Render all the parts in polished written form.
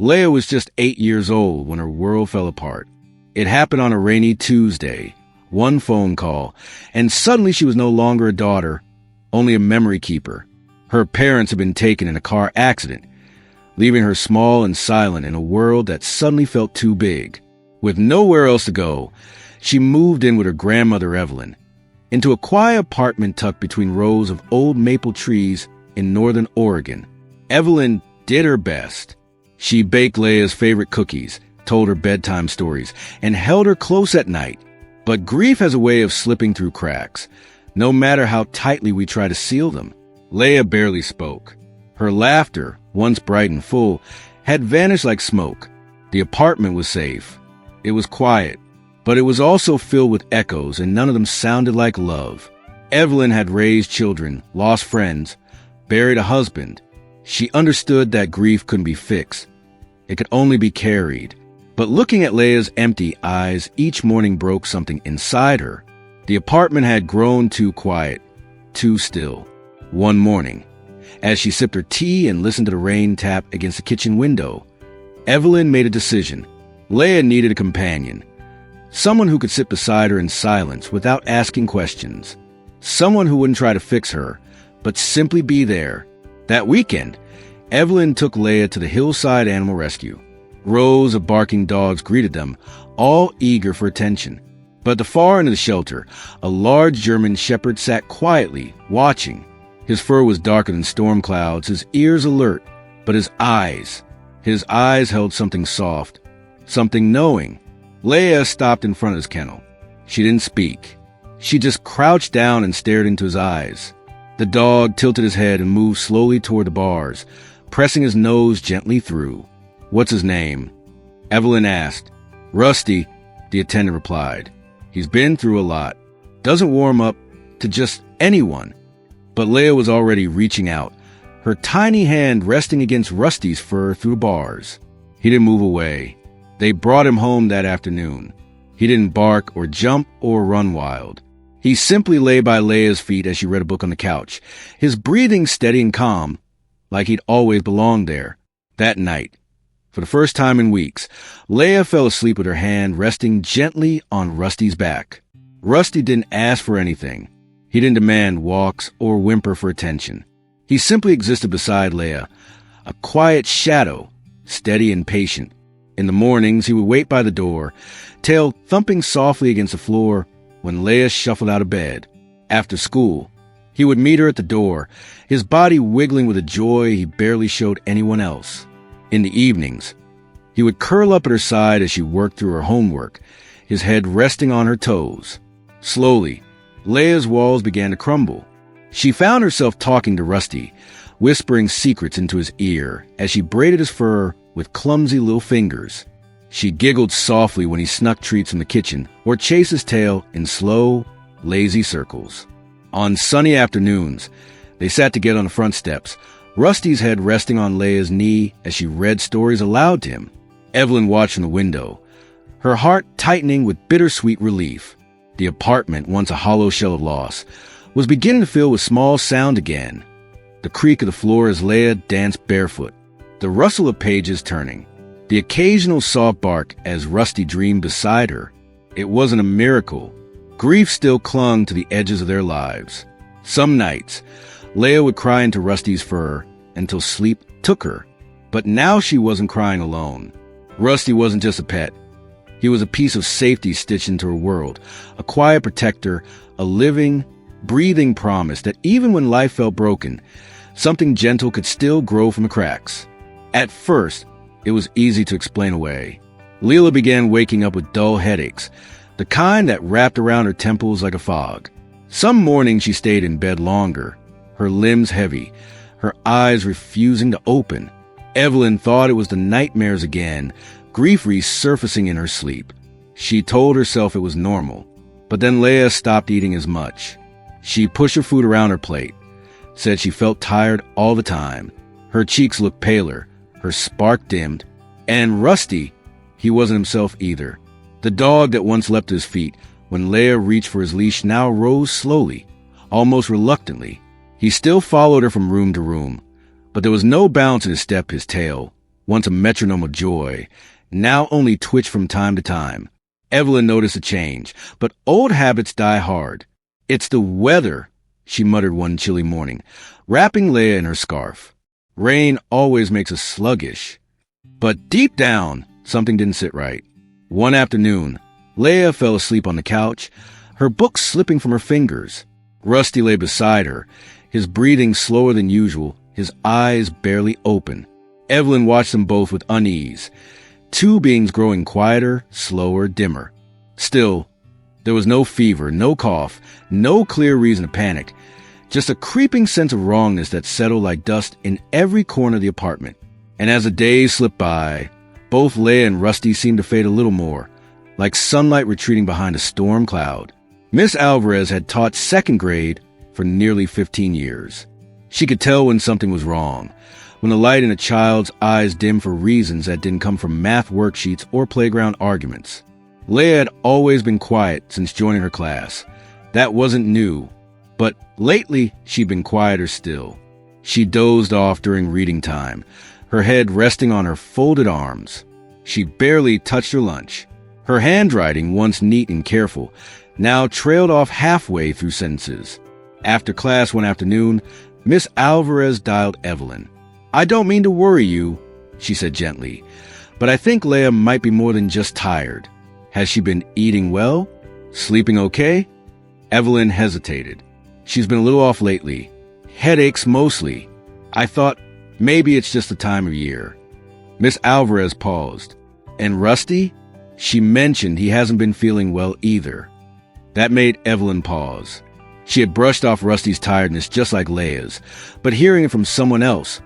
Leia was just 8 years old when her world fell apart. It happened on a rainy Tuesday. One phone call, and suddenly she was no longer a daughter, only a memory keeper. Her parents had been taken in a car accident, leaving her small and silent in a world that suddenly felt too big. With nowhere else to go, she moved in with her grandmother Evelyn, into a quiet apartment tucked between rows of old maple trees in northern Oregon. Evelyn did her best. She baked Leia's favorite cookies, told her bedtime stories, and held her close at night. But grief has a way of slipping through cracks, no matter how tightly we try to seal them. Leia barely spoke. Her laughter, once bright and full, had vanished like smoke. The apartment was safe. It was quiet, but it was also filled with echoes, and none of them sounded like love. Evelyn had raised children, lost friends, buried a husband. She understood that grief couldn't be fixed. It could only be carried. But looking at Leia's empty eyes each morning broke something inside her. The apartment had grown too quiet, too still. One morning, as she sipped her tea and listened to the rain tap against the kitchen window, Evelyn made a decision. Leia needed a companion. Someone who could sit beside her in silence without asking questions. Someone who wouldn't try to fix her, but simply be there. That weekend, Evelyn took Leia to the Hillside Animal Rescue. Rows of barking dogs greeted them, all eager for attention. But at the far end of the shelter, a large German shepherd sat quietly, watching. His fur was darker than storm clouds, his ears alert, but his eyes held something soft, something knowing. Leia stopped in front of his kennel. She didn't speak. She just crouched down and stared into his eyes. The dog tilted his head and moved slowly toward the bars, pressing his nose gently through. "What's his name?" Evelyn asked. "Rusty," the attendant replied. "He's been through a lot. Doesn't warm up to just anyone." But Leia was already reaching out, her tiny hand resting against Rusty's fur through bars. He didn't move away. They brought him home that afternoon. He didn't bark or jump or run wild. He simply lay by Leia's feet as she read a book on the couch, his breathing steady and calm, like he'd always belonged there. That night, for the first time in weeks, Leia fell asleep with her hand resting gently on Rusty's back. Rusty didn't ask for anything. He didn't demand walks or whimper for attention. He simply existed beside Leia, a quiet shadow, steady and patient. In the mornings, he would wait by the door, tail thumping softly against the floor when Leia shuffled out of bed. After school, he would meet her at the door, his body wiggling with a joy he barely showed anyone else. In the evenings, he would curl up at her side as she worked through her homework, his head resting on her toes. Slowly, Leia's walls began to crumble. She found herself talking to Rusty, whispering secrets into his ear as she braided his fur with clumsy little fingers. She giggled softly when he snuck treats from the kitchen or chased his tail in slow, lazy circles. On sunny afternoons, they sat together on the front steps, Rusty's head resting on Leia's knee as she read stories aloud to him. Evelyn watched from the window, her heart tightening with bittersweet relief. The apartment, once a hollow shell of loss, was beginning to fill with small sound again. The creak of the floor as Leia danced barefoot, the rustle of pages turning, the occasional soft bark as Rusty dreamed beside her. It wasn't a miracle. Grief still clung to the edges of their lives. Some nights, Leia would cry into Rusty's fur until sleep took her. But now she wasn't crying alone. Rusty wasn't just a pet. He was a piece of safety stitched into her world, a quiet protector, a living, breathing promise that even when life felt broken, something gentle could still grow from the cracks. At first, it was easy to explain away. Leela began waking up with dull headaches, the kind that wrapped around her temples like a fog. Some mornings she stayed in bed longer, her limbs heavy, her eyes refusing to open. Evelyn thought it was the nightmares again, grief resurfacing in her sleep. She told herself it was normal, but then Leia stopped eating as much. She pushed her food around her plate, said she felt tired all the time. Her cheeks looked paler, her spark dimmed, and Rusty, he wasn't himself either. The dog that once leapt to his feet when Leia reached for his leash now rose slowly, almost reluctantly. He still followed her from room to room, but there was no bounce in his step, his tail once a metronome of joy, now only twitched from time to time. Evelyn noticed a change, but old habits die hard. "It's the weather," she muttered one chilly morning, wrapping Leah in her scarf. "Rain always makes us sluggish." But deep down, something didn't sit right. One afternoon, Leah fell asleep on the couch, her book slipping from her fingers. Rusty lay beside her, his breathing slower than usual, his eyes barely open. Evelyn watched them both with unease, two beings growing quieter, slower, dimmer. Still, there was no fever, no cough, no clear reason to panic, just a creeping sense of wrongness that settled like dust in every corner of the apartment. And as the days slipped by, both Leah and Rusty seemed to fade a little more, like sunlight retreating behind a storm cloud. Miss Alvarez had taught second grade for nearly 15 years. She could tell when something was wrong, when the light in a child's eyes dimmed for reasons that didn't come from math worksheets or playground arguments. Leah had always been quiet since joining her class. That wasn't new, but lately she'd been quieter still. She dozed off during reading time, her head resting on her folded arms. She barely touched her lunch. Her handwriting, once neat and careful, now trailed off halfway through sentences. After class one afternoon, Miss Alvarez dialed Evelyn. "I don't mean to worry you," she said gently, "but I think Leah might be more than just tired. Has she been eating well? Sleeping okay?" Evelyn hesitated. "She's been a little off lately. Headaches mostly. I thought maybe it's just the time of year." Miss Alvarez paused. "And Rusty?" She mentioned he hasn't been feeling well either. That made Evelyn pause. She had brushed off Rusty's tiredness just like Leah's, but hearing it from someone else,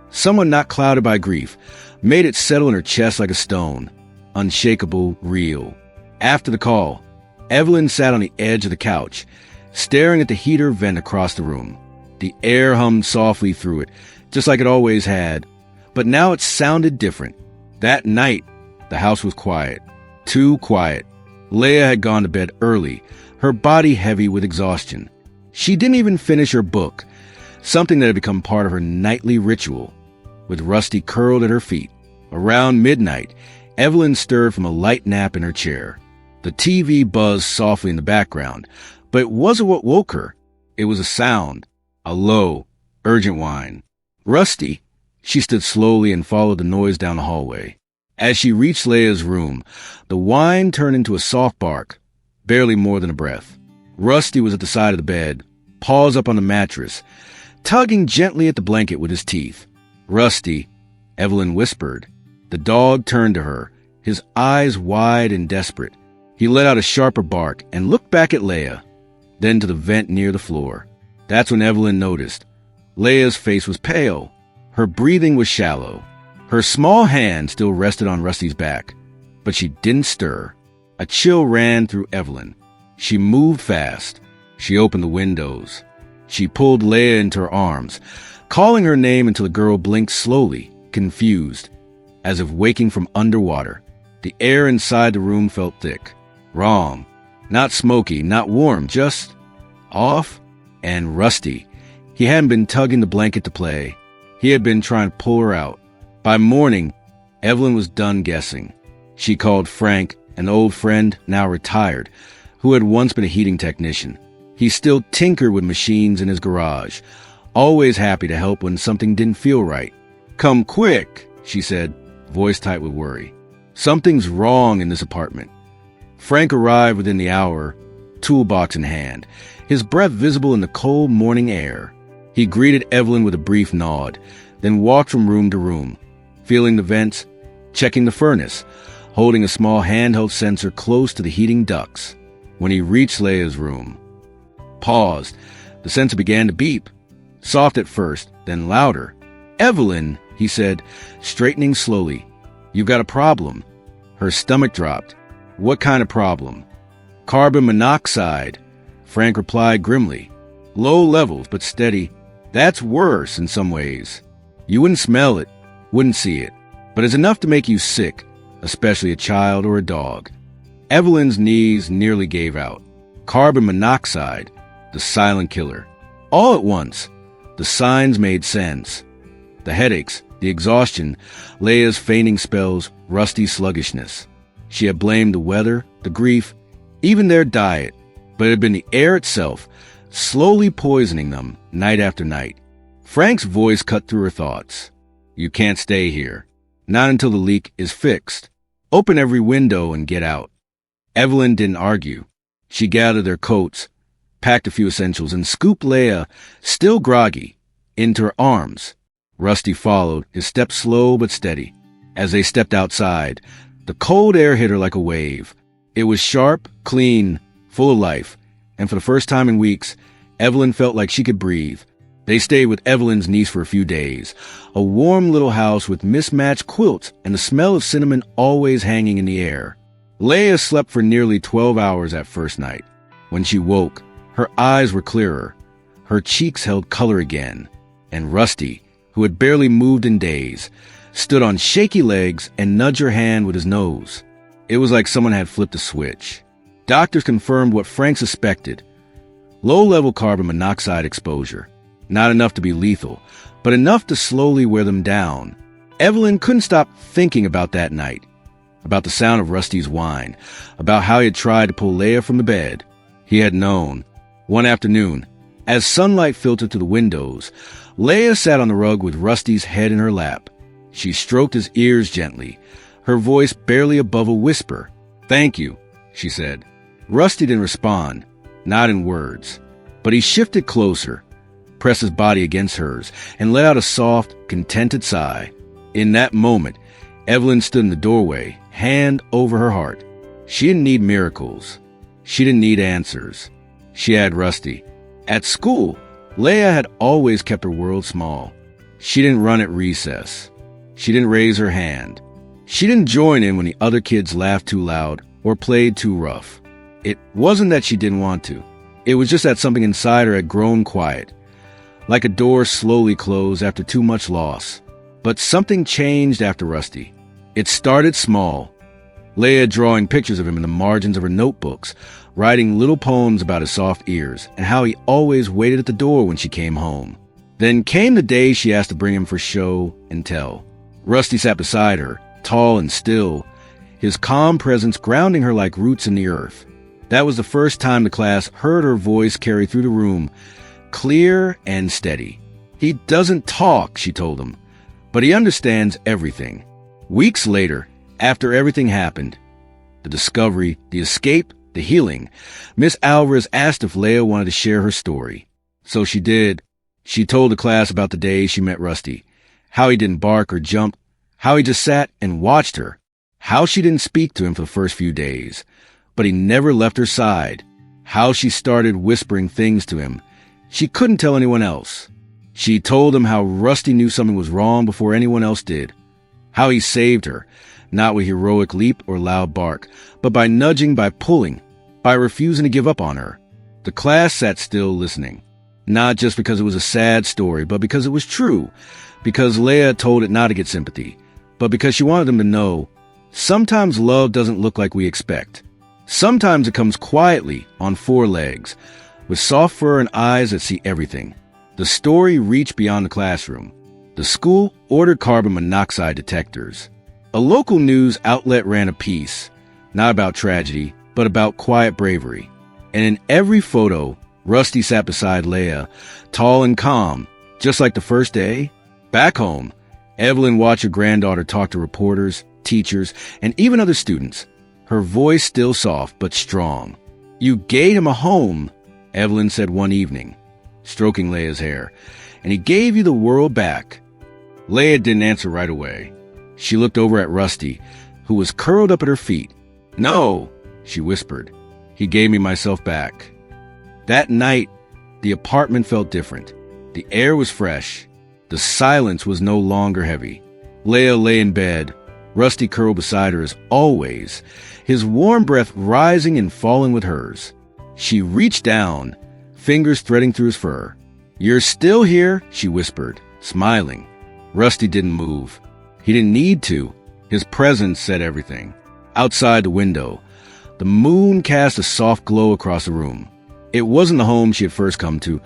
someone not clouded by grief, made it settle in her chest like a stone, unshakable, real. After the call, Evelyn sat on the edge of the couch, staring at the heater vent across the room. The air hummed softly through it, just like it always had, but now it sounded different. That night, the house was quiet. Too quiet. Leah had gone to bed early, her body heavy with exhaustion. She didn't even finish her book, something that had become part of her nightly ritual. With Rusty curled at her feet, around midnight, Evelyn stirred from a light nap in her chair. The TV buzzed softly in the background, but it wasn't what woke her. It was a sound, a low, urgent whine. "Rusty!" She stood slowly and followed the noise down the hallway. As she reached Leah's room, the whine turned into a soft bark, barely more than a breath. Rusty was at the side of the bed, paws up on the mattress, tugging gently at the blanket with his teeth. "Rusty," Evelyn whispered. The dog turned to her, his eyes wide and desperate. He let out a sharper bark and looked back at Leah, then to the vent near the floor. That's when Evelyn noticed. Leah's face was pale. Her breathing was shallow. Her small hand still rested on Rusty's back, but she didn't stir. A chill ran through Evelyn. She moved fast. She opened the windows. She pulled Leah into her arms, calling her name until the girl blinked slowly, confused, as if waking from underwater. The air inside the room felt thick. Wrong. Not smoky, not warm, just off and Rusty. He hadn't been tugging the blanket to play. He had been trying to pull her out. By morning, Evelyn was done guessing. She called Frank, an old friend, now retired, who had once been a heating technician. He still tinkered with machines in his garage, always happy to help when something didn't feel right. "Come quick," she said, voice tight with worry. "Something's wrong in this apartment." Frank arrived within the hour, toolbox in hand, his breath visible in the cold morning air. He greeted Evelyn with a brief nod, then walked from room to room, feeling the vents, checking the furnace, holding a small handheld sensor close to the heating ducts. When he reached Leah's room, paused, the sensor began to beep, soft at first, then louder. "Evelyn," he said, straightening slowly, "you've got a problem." Her stomach dropped. "What kind of problem?" "Carbon monoxide," Frank replied grimly. "Low levels, but steady. That's worse in some ways. You wouldn't smell it, wouldn't see it, but it's enough to make you sick, especially a child or a dog." Evelyn's knees nearly gave out. Carbon monoxide, the silent killer. All at once, the signs made sense. The headaches, The exhaustion, Leia's fainting spells, Rusty's sluggishness. She had blamed the weather, the grief, even their diet, but it had been the air itself, slowly poisoning them night after night. Frank's voice cut through her thoughts. You can't stay here. Not until the leak is fixed. Open every window and get out. Evelyn didn't argue. She gathered their coats, packed a few essentials, and scooped Leia, still groggy, into her arms. Rusty followed, his steps slow but steady. As they stepped outside, the cold air hit her like a wave. It was sharp, clean, full of life, and for the first time in weeks, Evelyn felt like she could breathe. They stayed with Evelyn's niece for a few days, a warm little house with mismatched quilts and the smell of cinnamon always hanging in the air. Leia slept for nearly 12 hours that first night. When she woke, her eyes were clearer, her cheeks held color again, and Rusty, who had barely moved in days, stood on shaky legs and nudged her hand with his nose. It was like someone had flipped a switch. Doctors confirmed what Frank suspected. Low-level carbon monoxide exposure. Not enough to be lethal, but enough to slowly wear them down. Evelyn couldn't stop thinking about that night, about the sound of Rusty's whine, about how he had tried to pull Leia from the bed. He had known. One afternoon, as sunlight filtered through the windows, Leia sat on the rug with Rusty's head in her lap. She stroked his ears gently, her voice barely above a whisper. "Thank you," she said. Rusty didn't respond, not in words, but he shifted closer, pressed his body against hers, and let out a soft, contented sigh. In that moment, Evelyn stood in the doorway, hand over her heart. She didn't need miracles. She didn't need answers. She had Rusty. At school, Leia had always kept her world small. She didn't run at recess. She didn't raise her hand. She didn't join in when the other kids laughed too loud or played too rough. It wasn't that she didn't want to. It was just that something inside her had grown quiet, like a door slowly closed after too much loss. But something changed after Rusty. It started small. Leia drawing pictures of him in the margins of her notebooks, writing little poems about his soft ears and how he always waited at the door when she came home. Then came the day she asked to bring him for show and tell. Rusty sat beside her, tall and still, his calm presence grounding her like roots in the earth. That was the first time the class heard her voice carry through the room, clear and steady. He doesn't talk, she told him, but he understands everything. Weeks later, after everything happened, the discovery, the escape, the healing, Miss Alvarez asked if Leia wanted to share her story. So she did. She told the class about the day she met Rusty, how he didn't bark or jump, how he just sat and watched her, how she didn't speak to him for the first few days, but he never left her side, how she started whispering things to him she couldn't tell anyone else. She told him how Rusty knew something was wrong before anyone else did, how he saved her, not with heroic leap or loud bark, but by nudging, by pulling, by refusing to give up on her. The class sat still listening, not just because it was a sad story, but because it was true, because Leia told it not to get sympathy, but because she wanted them to know, sometimes love doesn't look like we expect. Sometimes it comes quietly, on four legs, with soft fur and eyes that see everything. The story reached beyond the classroom. The school ordered carbon monoxide detectors. A local news outlet ran a piece, not about tragedy, but about quiet bravery. And in every photo, Rusty sat beside Leia, tall and calm, just like the first day. Back home, Evelyn watched her granddaughter talk to reporters, teachers, and even other students, her voice still soft but strong. "You gave him a home," Evelyn said one evening, stroking Leia's hair, "and he gave you the world back." Leia didn't answer right away. She looked over at Rusty, who was curled up at her feet. "No," she whispered. "He gave me myself back." That night, the apartment felt different. The air was fresh. The silence was no longer heavy. Leia lay in bed, Rusty curled beside her as always, his warm breath rising and falling with hers. She reached down, fingers threading through his fur. "You're still here," she whispered, smiling. Rusty didn't move. He didn't need to. His presence said everything. Outside the window, the moon cast a soft glow across the room. It wasn't the home she had first come to,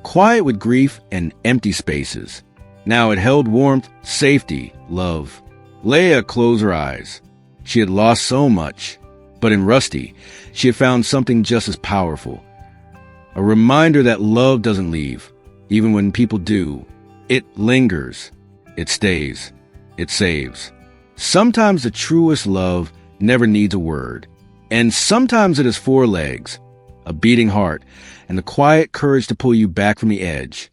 quiet with grief and empty spaces. Now it held warmth, safety, love. Leia closed her eyes. She had lost so much, but in Rusty, she had found something just as powerful. A reminder that love doesn't leave, even when people do. It lingers. It stays. It saves. Sometimes the truest love never needs a word. And sometimes it has four legs, a beating heart, and the quiet courage to pull you back from the edge.